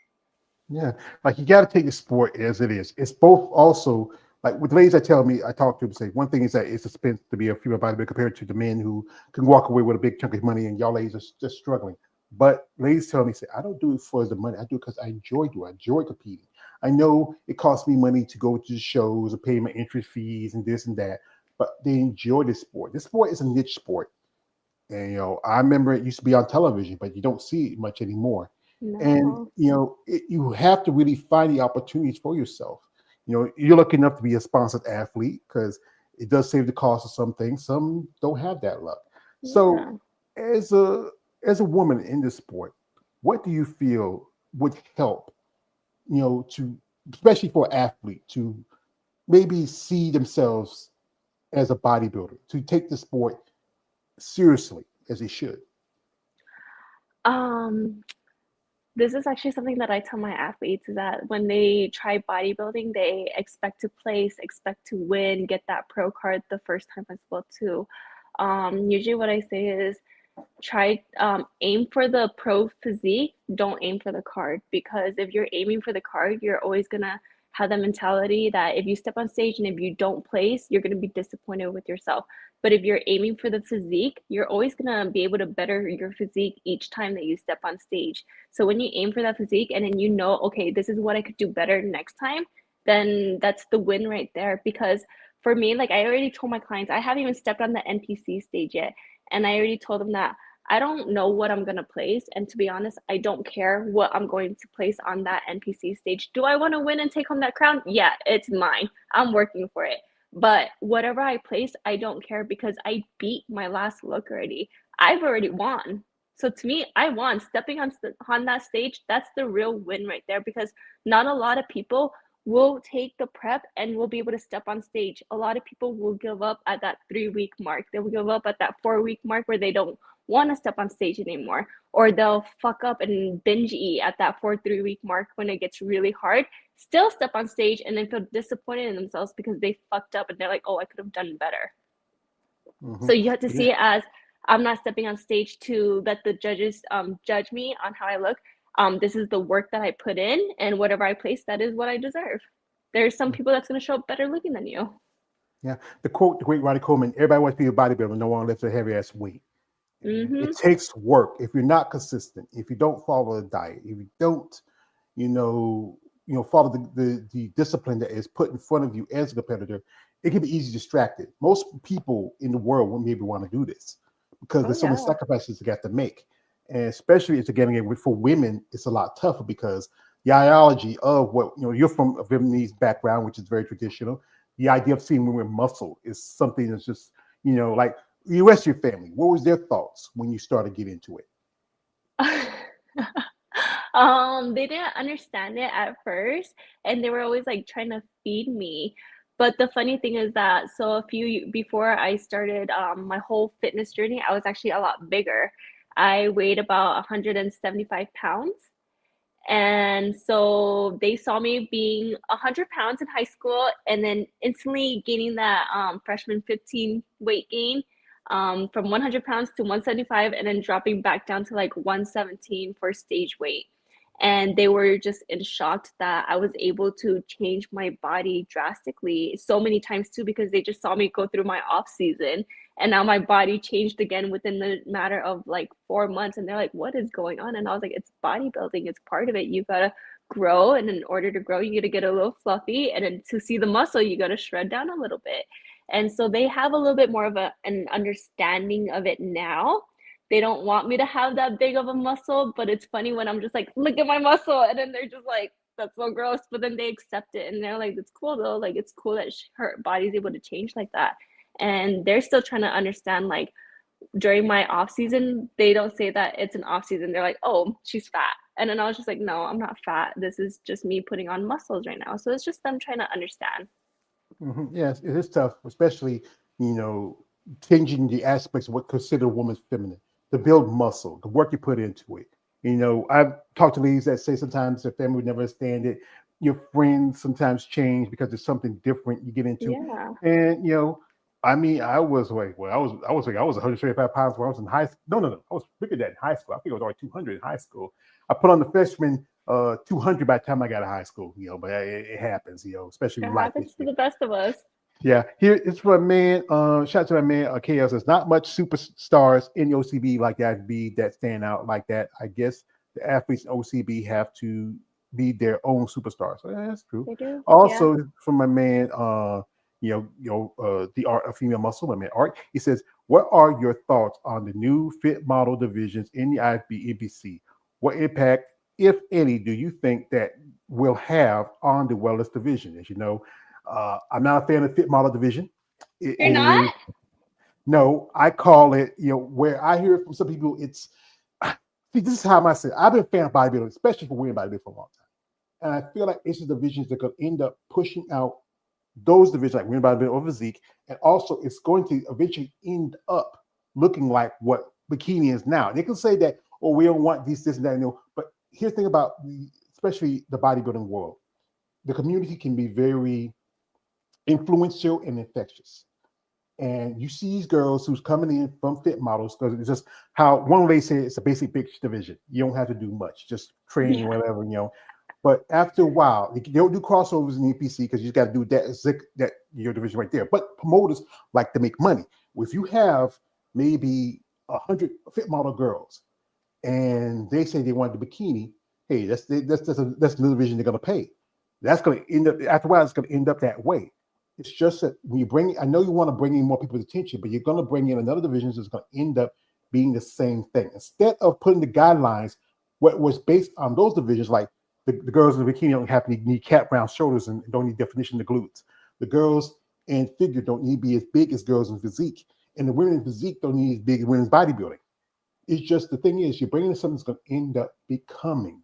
yeah. Like you got to take the sport as it is. It's both also like with ladies that tell me, I talk to them say one thing is that it's expensive to be a female bodybuilder compared to the men who can walk away with a big chunk of money, and y'all ladies are just struggling. But ladies tell me, say, I don't do it for the money. I do it because I enjoy doing. I enjoy competing. I know it costs me money to go to the shows and pay my entry fees and this and that, but they enjoy this sport. This sport is a niche sport. And I remember it used to be on television, but you don't see it much anymore. And No. you have to really find the opportunities for yourself. You're lucky enough to be a sponsored athlete because it does save the cost of some things. Some don't have that luck. So, Yeah. as a woman in this sport, what do you feel would help? To especially for an athlete to maybe see themselves as a bodybuilder, to take the sport seriously as they should. Um, this is actually something that I tell my athletes is that when they try bodybuilding, they expect to place, expect to win, get that pro card the first time as well too. Usually what I say is try aim for the pro physique, don't aim for the card, because if you're aiming for the card, you're always gonna have the mentality that if you step on stage and if you don't place, you're gonna be disappointed with yourself. But if you're aiming for the physique, you're always gonna be able to better your physique each time that you step on stage. So when you aim for that physique and then you know, okay, this is what I could do better next time, then that's the win right there. Because for me, like I already told my clients, I haven't even stepped on the NPC stage yet. And I already told them that I don't know what I'm going to place. And to be honest, I don't care what I'm going to place on that NPC stage. Do I want to win and take home that crown? Yeah, it's mine. I'm working for it. But whatever I place, I don't care because I beat my last look already. I've already won. So to me, I won. Stepping on that stage, that's the real win right there because not a lot of people will take the prep and will be able to step on stage. A lot of people will give up at that 3 week mark. They will give up at that 4 week mark where they don't want to step on stage anymore, or they'll fuck up and binge eat at that 4 3 week mark when it gets really hard, still step on stage and then feel disappointed in themselves because they fucked up and they're like, oh, I could have done better. Hmm. So you have to Yeah, see it as I'm not stepping on stage to let the judges judge me on how I look. This is the work that I put in, and whatever I place, that is what I deserve. There's some people that's going to show up better looking than you. yeah. The quote, the great Ronnie Coleman: "Everybody wants to be a bodybuilder. No one lifts a heavy ass weight." And it Mm-hmm. takes work. If you're not consistent, if you don't follow the diet, if you don't, you know, follow the discipline that is put in front of you as a competitor, it can be easy distracted. Most people in the world wouldn't maybe want to do this because Oh there's so many yeah. sacrifices you got to make. and especially it's again for women, it's a lot tougher because the ideology of what you're from a Vietnamese background, which is very traditional. The idea of seeing women with muscle is something that's just like the rest of your family. What was their thoughts when you started getting into it? They didn't understand it at first, and they were always like trying to feed me. But the funny thing is that so before I started my whole fitness journey, I was actually a lot bigger. I weighed about 175 pounds. And so they saw me being 100 pounds in high school and then instantly gaining that freshman 15 weight gain from 100 pounds to 175 and then dropping back down to like 117 for stage weight. And they were just in shock that I was able to change my body drastically so many times too, because they just saw me go through my off season. And now my body changed again within the matter of like 4 months. And they're like, what is going on? And I was like, it's bodybuilding. It's part of it. You got to grow. And in order to grow, you got to get a little fluffy. And then to see the muscle, you got to shred down a little bit. And so they have a little bit more of an understanding of it now. They don't want me to have that big of a muscle, but it's funny when I'm just like, look at my muscle. And then they're just like, that's so gross. But then they accept it. And they're like, it's cool though. Like, it's cool that her body's able to change like that. And they're still trying to understand, like, during my off season, they don't say that it's an off season. They're like, oh, she's fat. And then I was just like, no, I'm not fat. This is just me putting on muscles right now. So it's just them trying to understand. Yes, it is tough, especially changing the aspects of what considered a woman's feminine, to build muscle, the work you put into it. I've talked to ladies that say sometimes their family would never understand it. Your friends sometimes change because there's something different you get into. Yeah. And I mean, I was like, well, I was 135 pounds when I was in high school. No, I was bigger than that in high school. I think I was only 200 in high school. I put on the freshman 200 by the time I got to high school. But it happens. Especially It with life happens to history. the best of us. Yeah, here it's for a man. Shout out to my man. KL says not much superstars in the OCB like that that stand out like that. I guess the athletes in OCB have to be their own superstars. So yeah, that's true. They do. Also, from my man, the art of female muscle. My man Art. He says, "What are your thoughts on the new fit model divisions in the IFB NPC? What impact, if any, do you think that will have on the wellness division?" As you know. I'm not a fan of fit model division. You're not? No, I call it, where I hear from some people, it's, see, this is how I say it. I've been a fan of bodybuilding, especially for women bodybuilding for a long time. And I feel like it's the divisions that are going to end up pushing out those divisions like women bodybuilding or physique. And also it's going to eventually end up looking like what bikini is now. They can say that, oh, we don't want this, and that, but here's the thing about especially the bodybuilding world. The community can be very influential and infectious. And you see these girls who's coming in from fit models because it's just how one lady said it's a basic bitch division. You don't have to do much, just train whatever, But after a while, they don't do crossovers in the EPC because you just got to do that your division right there. But promoters like to make money. If you have maybe 100 fit model girls and they say they want the bikini, hey, that's the division they're going to pay. That's going to end up, after a while, it's going to end up that way. It's just that when you I know you want to bring in more people's attention, but you're going to bring in another division that's going to end up being the same thing. Instead of putting the guidelines, what was based on those divisions, like the girls in the bikini don't have to need cap round shoulders and don't need definition of glutes. The girls in figure don't need to be as big as girls in physique. And the women in physique don't need as big as women's bodybuilding. It's just the thing is, you're bringing in something that's going to end up becoming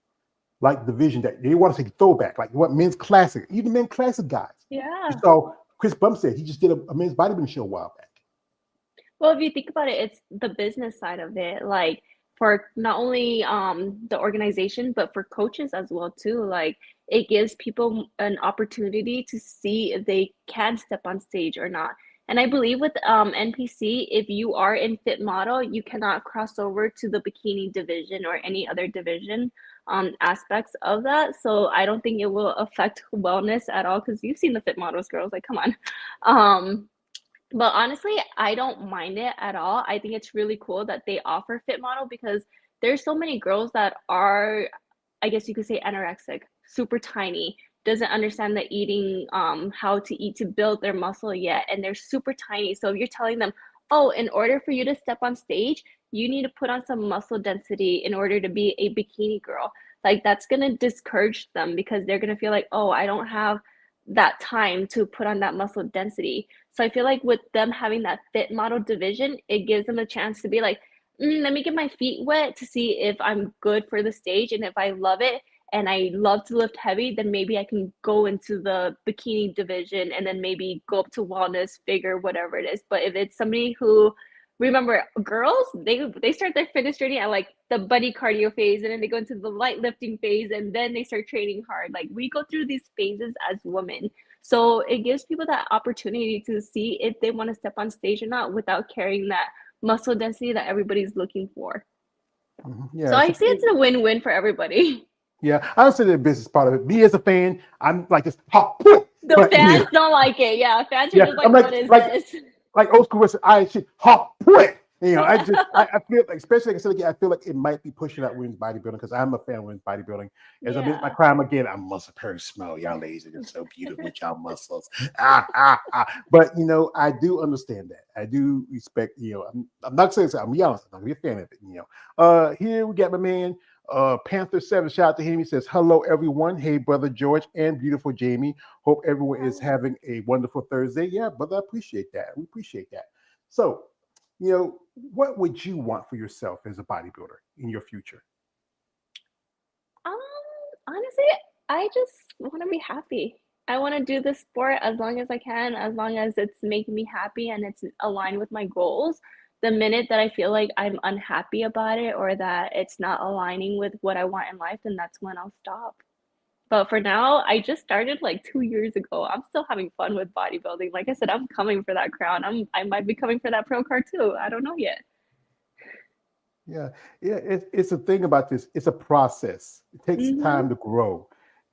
like the vision that they want to say throwback, like what men's classic, even men classic guys. Yeah. So Chris Bumstead, he just did a men's bodybuilding show a while back. Well, if you think about it, it's the business side of it, like for not only the organization, but for coaches as well too. Like it gives people an opportunity to see if they can step on stage or not. And I believe with NPC, if you are in fit model, you cannot cross over to the bikini division or any other division aspects of that. So I don't think it will affect wellness at all because you've seen the fit models, girls. Like, come on. But honestly, I don't mind it at all. I think it's really cool that they offer fit model because there's so many girls that are, I guess you could say, anorexic, super tiny, doesn't understand the eating, how to eat to build their muscle yet, and they're super tiny. So if you're telling them, oh, in order for you to step on stage, you need to put on some muscle density in order to be a bikini girl. Like that's gonna discourage them because they're gonna feel like, oh, I don't have that time to put on that muscle density. So I feel like with them having that fit model division, it gives them a chance to be like, let me get my feet wet to see if I'm good for the stage. And if I love it and I love to lift heavy, then maybe I can go into the bikini division and then maybe go up to wellness, figure, whatever it is. But if it's somebody who, remember, girls, they start their fitness journey at like the buddy cardio phase, and then they go into the light lifting phase, and then they start training hard. Like we go through these phases as women. So it gives people that opportunity to see if they want to step on stage or not without carrying that muscle density that everybody's looking for. Yeah, So I see it's a win-win for everybody. Yeah, I don't say the business part of it. Me as a fan, I'm like this. The fans don't like it. Yeah, fans are just like, I'm what is this? Like old school wrestling, I shit hot put. You know, I feel like, especially like I said again, I feel like it might be pushing out women's bodybuilding because I'm a fan of women's bodybuilding. As I miss my crime again, I'm muscle very small. Y'all ladies are so beautiful with y'all muscles. But you know, I do understand that. I do respect. You know, I'm not saying I'm young. I'm gonna be a fan of it. You know, here we got my man. Panther 7, shout out to him. He says, hello, everyone. Hey, brother George and beautiful Jamie. Hope everyone is having a wonderful Thursday. Yeah, brother, I appreciate that. We appreciate that. So, you know, what would you want for yourself as a bodybuilder in your future? Honestly, I just want to be happy. I want to do this sport as long as I can, as long as it's making me happy and it's aligned with my goals. The minute that I feel like I'm unhappy about it or that it's not aligning with what I want in life, then that's when I'll stop. But for now, I just started like 2 years ago. I'm still having fun with bodybuilding. Like I said, I'm coming for that crown. I might be coming for that pro card too. I don't know yet. Yeah, it's a thing about this. It's a process. It takes time to grow,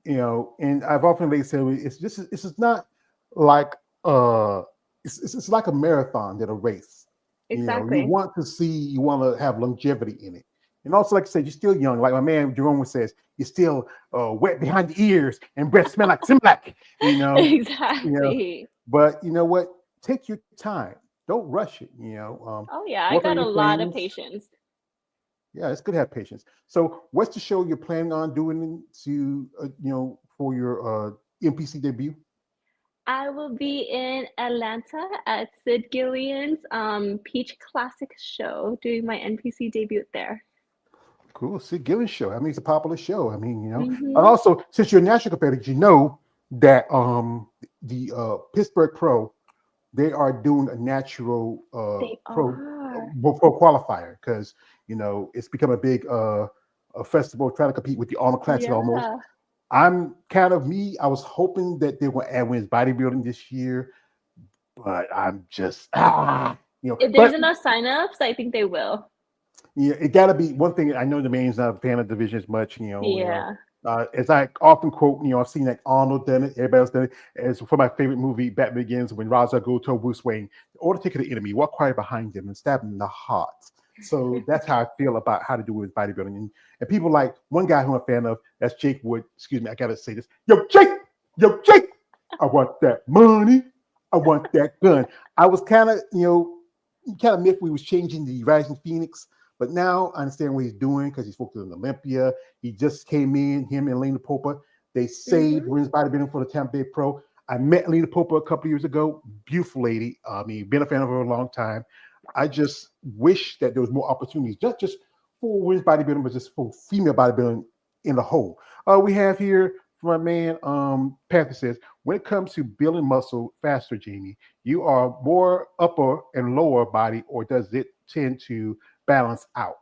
you know. And I've often said it's just this is not like it's like a marathon than a race. You know, you Exactly. want to see, you want to have longevity in it, and also like I said, you're still young. Like my man Jerome says, you're still wet behind the ears and breath smell like Similac. You know, you know. Exactly. But you know what? Take your time. Don't rush it. You know, Oh yeah, I work on got a your lot of things. patience. Yeah, it's good to have patience. So, what's the show you're planning on doing to, you know, for your NPC debut? I will be in Atlanta at Sid Gillian's Peach Classic show doing my NPC debut there. Cool. See, Gillen show. I mean, it's a popular show. I mean, you know, and Mm-hmm. also since you're a national competitor, you know that the Pittsburgh Pro, they are doing a natural They pro are. pro qualifier because you know it's become a big a festival trying to compete with the Arnold Classic almost. Yeah. I'm kind of me. I was hoping that they would add women's bodybuilding this year, but I'm just you know. If there's But enough signups, I think they will. yeah, it got to be one thing. I know the main's not a fan of division as much. Yeah. As I often quote, you know, I've seen like Arnold done it, everybody else done it. As for my favorite movie, Batman Begins, when Ra's al Ghul told Bruce Wayne, "Order to take the enemy, walk quiet behind him, and stab him in the heart." So that's how I feel about how to do it with bodybuilding. And people like one guy who I'm a fan of, that's Jake Wood. Excuse me, I gotta say this. Yo, Jake, I want that money. I want that gun. I was kind of, you know, kind of miffed we was changing the Rising Phoenix, but now I understand what he's doing because he's focused on Olympia. He just came in, him and Lena Popa. They saved women's bodybuilding for the Tampa Bay Pro. I met Lena Popa a couple years ago. Beautiful lady. I mean, been a fan of her a long time. I just wish that there was more opportunities, just for women's bodybuilding, but just for female bodybuilding in the whole. We have here from my man, Panther says, when it comes to building muscle faster, Jamie, you are more upper and lower body, or does it tend to balance out?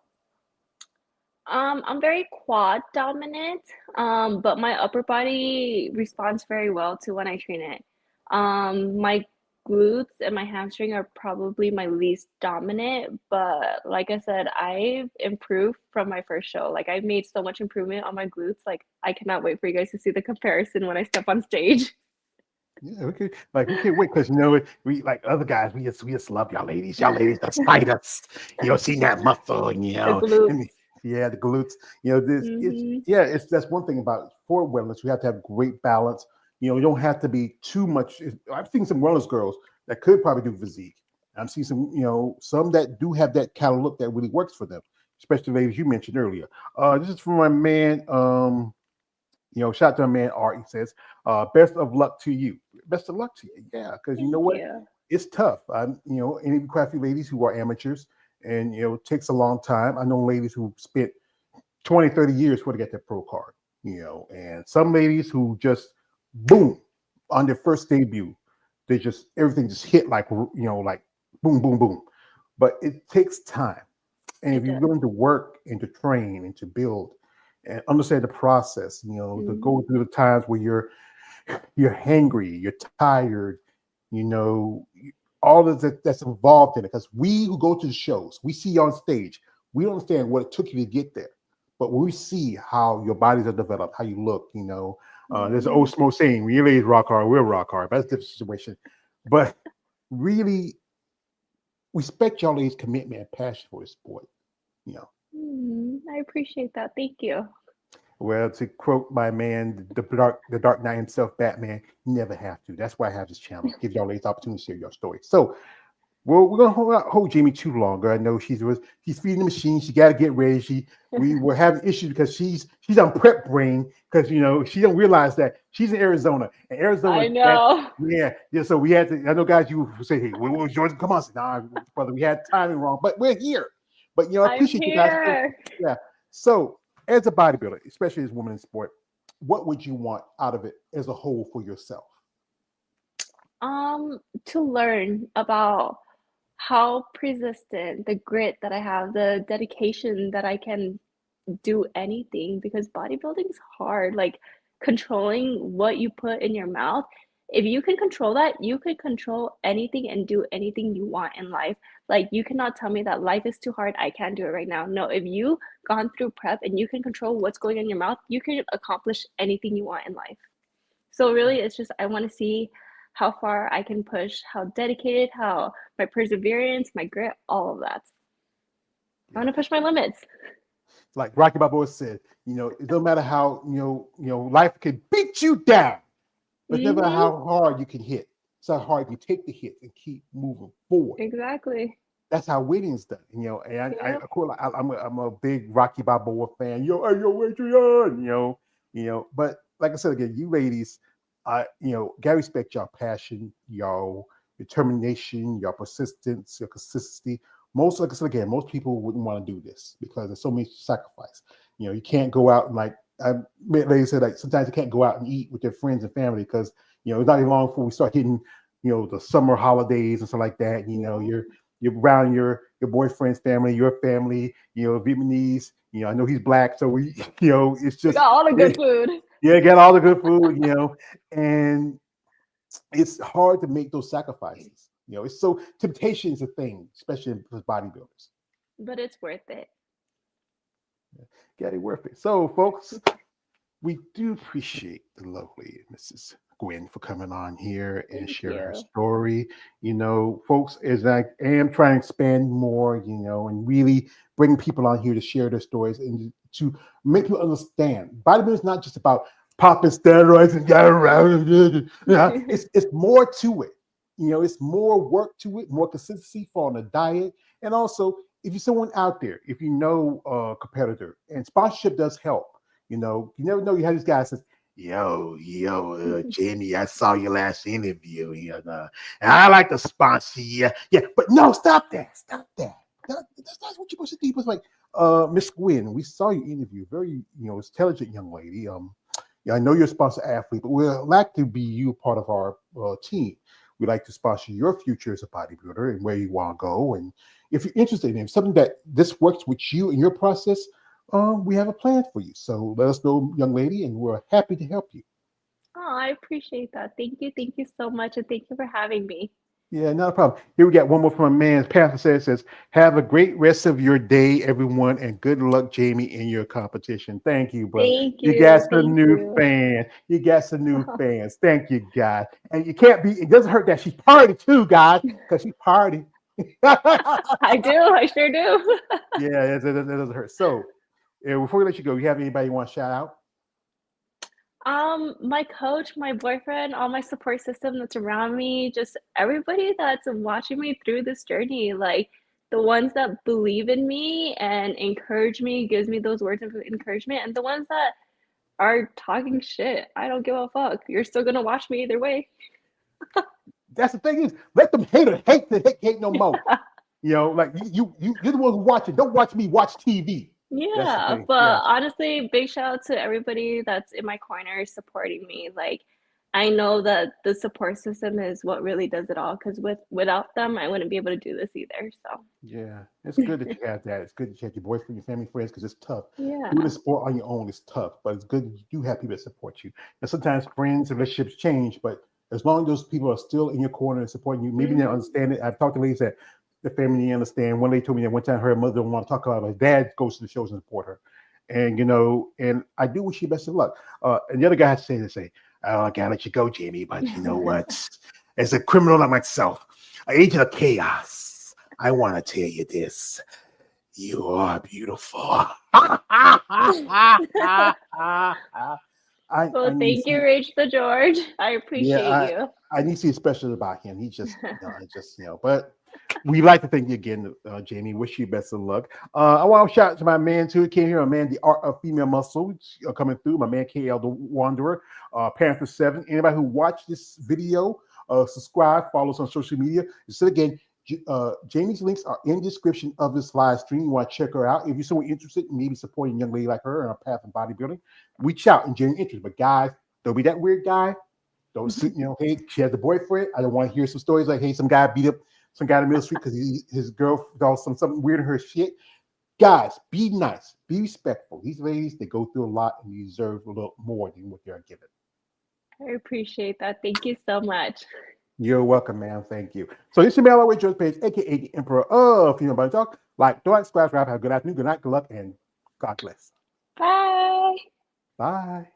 I'm very quad dominant, but my upper body responds very well to when I train it. My glutes and my hamstring are probably my least dominant, but like I said, I've improved from my first show. Like I've made so much improvement on my glutes. Like I cannot wait for you guys to see the comparison when I step on stage. Yeah, okay. Like we can't wait because you know we like other guys. We just love y'all ladies. Y'all ladies just fight us. You know, seeing that muscle, and you The know, and glutes. yeah, the glutes. You know, this it's Hmm. yeah. It's that's one thing about for wellness. You have to have great balance. You know, you don't have to be too much. I've seen some wellness girls that could probably do physique, I'm seeing some, some that do have that kind of look that really works for them, especially ladies you mentioned earlier. This is from my man. Shout out to my man Art. He says, "Best of luck to you. Best of luck to you." Yeah, because you know Thank what, you. it's tough. And quite a few ladies who are amateurs, and it takes a long time. I know ladies who spent 20, 30 years before they get their pro card. And some ladies who just boom on their first debut, they just everything just hit like boom, boom, boom. But it takes time, and if It you're does. willing to work and to train and to build and understand the process, to Mhm. go through the times where you're hangry, you're tired, you know, all of that's involved in it. Because we who go to the shows, we see you on stage, we don't understand what it took you to get there. But when we see how your bodies are developed, how you look, there's an old Mhm. smoke saying, "We ladies rock hard, we'll rock hard." That's a different situation. But really respect y'all ladies' commitment and passion for this sport. You know, I appreciate that. Thank you. Well, to quote my man, the Dark Knight himself, Batman, you never have to. That's why I have this channel. Give y'all ladies the opportunity to share your story. So, well, we're gonna hold Jamie too longer. I know she's feeding the machine. She got to get ready. We were having issues because she's on prep brain because she don't realize that she's in Arizona and Arizona I that know. yeah. So we had to. I know guys, you say, "Hey, when was Georgia? Come on, nah, brother, we had timing wrong, but we're here." But I I'm appreciate you guys. So, here. yeah. So as a bodybuilder, especially as a woman in sport, what would you want out of it as a whole for yourself? To learn about how persistent, the grit that I have, the dedication that I can do anything because bodybuilding is hard. Like controlling what you put in your mouth. If you can control that, you could control anything and do anything you want in life. Like you cannot tell me that life is too hard. I can't do it right now. No, if you gone through prep and you can control what's going in your mouth, you can accomplish anything you want in life. So really, it's just I want to see how far I can push, how dedicated, how my perseverance, my grit, all of that. I Yeah. want to push my limits. Like Rocky Balboa said, it doesn't matter how life can beat you down, but it's never Mm-hmm. how hard you can hit. It's how hard you take the hit and keep moving forward. Exactly. That's how winning is done. And I Yep. of course I'm a big Rocky Balboa fan. Hey, yo, Adrian. But like I said again, you ladies, gotta respect your passion, your determination, your persistence, your consistency. Most, like I said again, most people wouldn't want to do this because there's so many sacrifice. You can't go out and ladies said, like sometimes you can't go out and eat with their friends and family because it's not even long before we start hitting the summer holidays and stuff like that. Yeah. You're around your boyfriend's family, your family, Vietnamese. I know he's black, so we, it's We just got all the yeah, good food. yeah, get all the good food, and it's hard to make those sacrifices. It's so temptation is a thing, especially for bodybuilders. But it's worth it. Got it worth it. So, folks, we do appreciate the lovely Mrs. Gwen for coming on here and Thank sharing her you. story. Folks, as I am trying to expand more, and really bring people on here to share their stories and to make you understand. Bodybuilding is not just about popping steroids and getting around. It's more to it. It's more work to it, more consistency for on a diet, and also if you're someone out there, if you know a competitor, and sponsorship does help. You never know. You have this guy that says, yo, Jamie, I saw your last interview, and I like to sponsor you. Yeah, but no, stop that. Stop that. That's not what you're supposed to do. It's like, Miss Gwynn, we saw your interview. Very, intelligent young lady. Yeah, I know you're a sponsor athlete, but we'd like to be you part of our team. We'd like to sponsor your future as a bodybuilder and where you want to go. And if you're interested in something that this works with you and your process, we have a plan for you. So let us know, young lady, and we're happy to help you. Oh, I appreciate that. Thank you. Thank you so much. And thank you for having me. Yeah, not a problem. Here we got one more from a man. Panther says, have a great rest of your day, everyone, and good luck, Jamie, in your competition. Thank you, brother. Thank You got you. some Thank new you. fans. You got some new fans. Thank you, guys. And you can't be, it doesn't hurt that she's party too, guys, because she's party. I do. I sure do. Yeah, that doesn't hurt. So, before we let you go, you have anybody you want to shout out? My coach, my boyfriend, all my support system that's around me, just everybody that's watching me through this journey, like the ones that believe in me and encourage me, gives me those words of encouragement, and the ones that are talking shit. I don't give a fuck. You're still gonna watch me either way. That's the thing is, let them haters hate the hate no more. Like you're the one who watch it. Don't watch me. Watch TV. That's the Yeah, thing. but Yeah. honestly, big shout out to everybody that's in my corner supporting me. Like, I know that the support system is what really does it all. Because without them, I wouldn't be able to do this either. So, Yeah, it's good that you have that. It's good that you have your boyfriend, your family, friends, because it's tough. Doing yeah. the sport on your own is tough, but it's good that you do have people that support you. And sometimes friends and relationships change, but as long as those people are still in your corner and supporting you, maybe they Mhm. understand it. I've talked to ladies that the family didn't understand. One lady told me that one time her mother don't want to talk about it. Her dad goes to the shows and support her. And and I do wish you best of luck. And the other guy has to say, "Oh, I gotta let you go, Jamie, but you know what? As a criminal like myself, an agent of chaos, I want to tell you this. You are beautiful." I Well, need to thank you, see. Rach the George. I Yeah, appreciate you. I need to see a special about him. He's just, but we like to thank you again, Jamie. Wish you best of luck. I want to shout out to my man too. He came here, my man, the art of female muscle coming through. My man, KL the Wanderer, Panther 7. Anybody who watched this video, subscribe, follow us on social media. So again, Jamie's links are in the description of this live stream. You want to check her out. If you're someone interested in maybe supporting a young lady like her in her path of bodybuilding, reach out and genuine interest. But guys, don't be that weird guy. Don't sit, hey, she has a boyfriend. I don't want to hear some stories like, hey, some guy beat up some guy in the middle street because his girl does something weird in her shit. Guys, be nice, be respectful. These ladies, they go through a lot and deserve a little more than what they're given. I appreciate that. Thank you so much. You're welcome, man. Thank you. So this is Mail Away George Page, aka the Emperor of Female Body Talk. Like, don't subscribe, have a good afternoon, good night, good luck, and God bless. Bye. Bye.